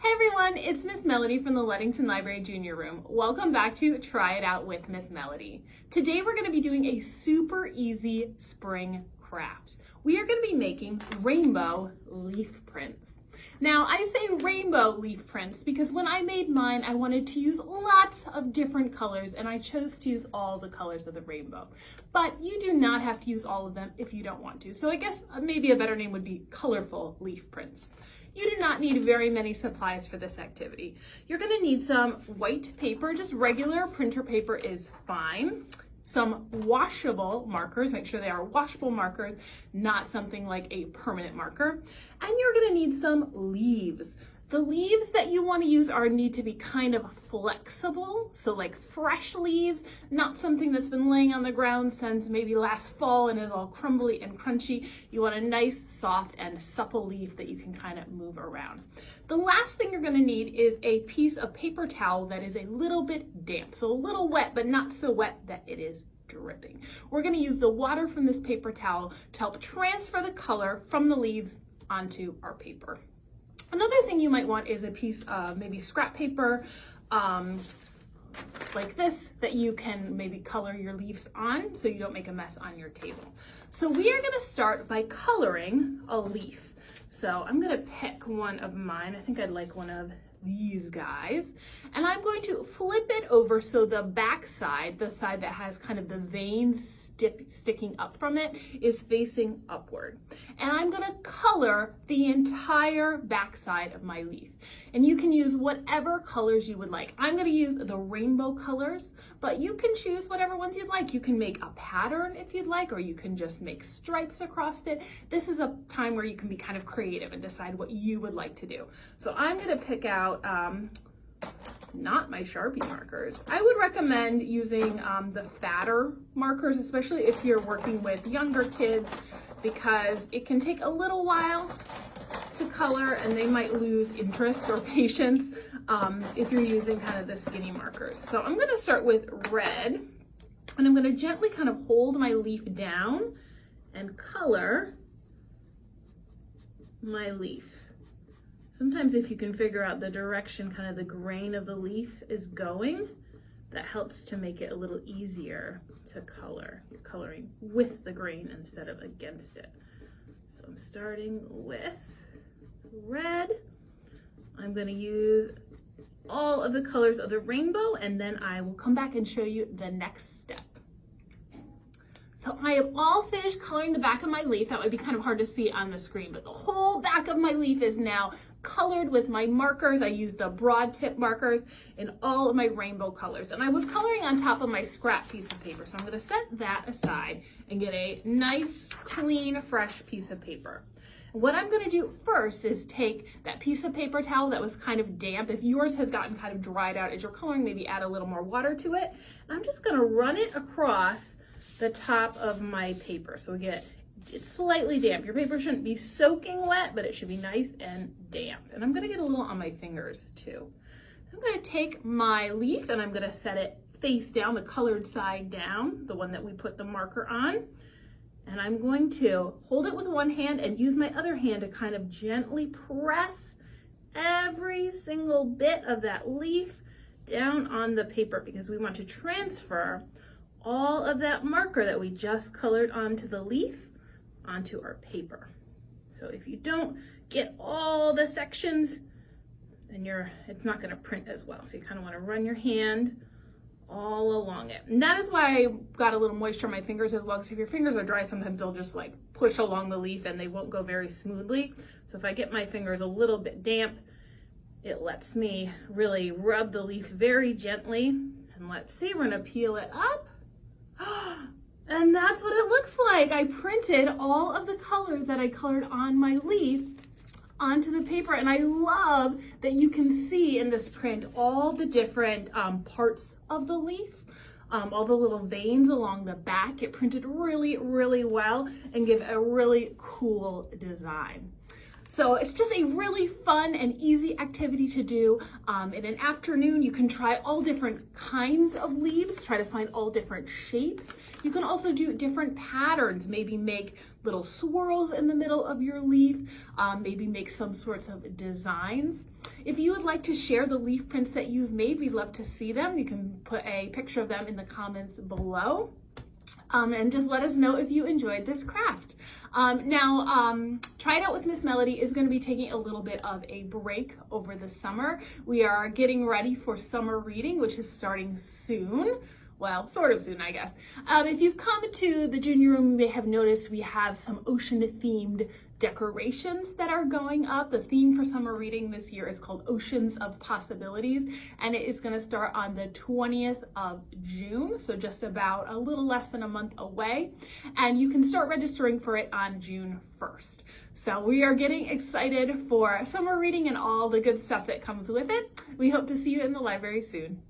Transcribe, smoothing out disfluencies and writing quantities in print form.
Hey everyone, it's Miss Melody from the Ludington Library Junior Room. Welcome back to Try It Out with Miss Melody. Today we're going to be doing a super easy spring craft. We are going to be making rainbow leaf prints. Now I say rainbow leaf prints because when I made mine I wanted to use lots of different colors and I chose to use all the colors of the rainbow. But you do not have to use all of them if you don't want to. So I guess maybe a better name would be colorful leaf prints. You do not need very many supplies for this activity. You're going to need some white paper, just regular printer paper is fine. Some washable markers, make sure they are washable markers, not something like a permanent marker. And you're going to need some leaves. The leaves that you want to use need to be kind of flexible, so like fresh leaves, not something that's been laying on the ground since maybe last fall and is all crumbly and crunchy. You want a nice, soft, and supple leaf that you can kind of move around. The last thing you're going to need is a piece of paper towel that is a little bit damp, so a little wet, but not so wet that it is dripping. We're going to use the water from this paper towel to help transfer the color from the leaves onto our paper. Another thing you might want is a piece of maybe scrap paper like this that you can maybe color your leaves on so you don't make a mess on your table. So we are going to start by coloring a leaf. So I'm going to pick one of mine. I think I'd like one of these guys. And I'm going to flip it over so the back side, the side that has kind of the veins sticking up from it, is facing upward. And I'm going to color the entire back side of my leaf. And you can use whatever colors you would like. I'm going to use the rainbow colors, but you can choose whatever ones you'd like. You can make a pattern if you'd like, or you can just make stripes across it. This is a time where you can be kind of creative and decide what you would like to do. So I'm going to pick out not my Sharpie markers. I would recommend using the fatter markers, especially if you're working with younger kids, because it can take a little while to color and they might lose interest or patience if you're using kind of the skinny markers. So I'm going to start with red, and I'm going to gently kind of hold my leaf down and color my leaf. Sometimes if you can figure out the direction kind of the grain of the leaf is going, that helps to make it a little easier to color. You're coloring with the grain instead of against it. So I'm starting with red. I'm going to use all of the colors of the rainbow, and then I will come back and show you the next step. So I have all finished coloring the back of my leaf. That would be kind of hard to see on the screen, but the whole back of my leaf is now colored with my markers. I used the broad tip markers in all of my rainbow colors. And I was coloring on top of my scrap piece of paper. So I'm going to set that aside and get a nice, clean, fresh piece of paper. What I'm going to do first is take that piece of paper towel that was kind of damp. If yours has gotten kind of dried out as you're coloring, maybe add a little more water to it. And I'm just going to run it across the top of my paper. So it's slightly damp. Your paper shouldn't be soaking wet, but it should be nice and damp. And I'm going to get a little on my fingers too. I'm going to take my leaf and I'm going to set it face down, the colored side down, the one that we put the marker on. And I'm going to hold it with one hand and use my other hand to kind of gently press every single bit of that leaf down on the paper, because we want to transfer all of that marker that we just colored onto the leaf onto our paper. So if you don't get all the sections, then it's not going to print as well. So you kind of want to run your hand all along it. And that is why I got a little moisture on my fingers as well, because if your fingers are dry, sometimes they'll just like push along the leaf and they won't go very smoothly. So if I get my fingers a little bit damp, it lets me really rub the leaf very gently. And let's see, we're going to peel it up. And that's what it looks like. I printed all of the colors that I colored on my leaf onto the paper, and I love that you can see in this print all the different parts of the leaf, all the little veins along the back. It printed really, really well and give a really cool design. So it's just a really fun and easy activity to do. In an afternoon, you can try all different kinds of leaves, try to find all different shapes. You can also do different patterns, maybe make little swirls in the middle of your leaf, maybe make some sorts of designs. If you would like to share the leaf prints that you've made, we'd love to see them. You can put a picture of them in the comments below. And just let us know if you enjoyed this craft. Try It Out with Miss Melody is going to be taking a little bit of a break over the summer. We are getting ready for summer reading, which is starting soon. Well, sort of soon, I guess. If you've come to the junior room, you may have noticed we have some ocean-themed decorations that are going up. The theme for summer reading this year is called Oceans of Possibilities, and it is going to start on the 20th of June, so just about a little less than a month away, and you can start registering for it on June 1st. So we are getting excited for summer reading and all the good stuff that comes with it. We hope to see you in the library soon.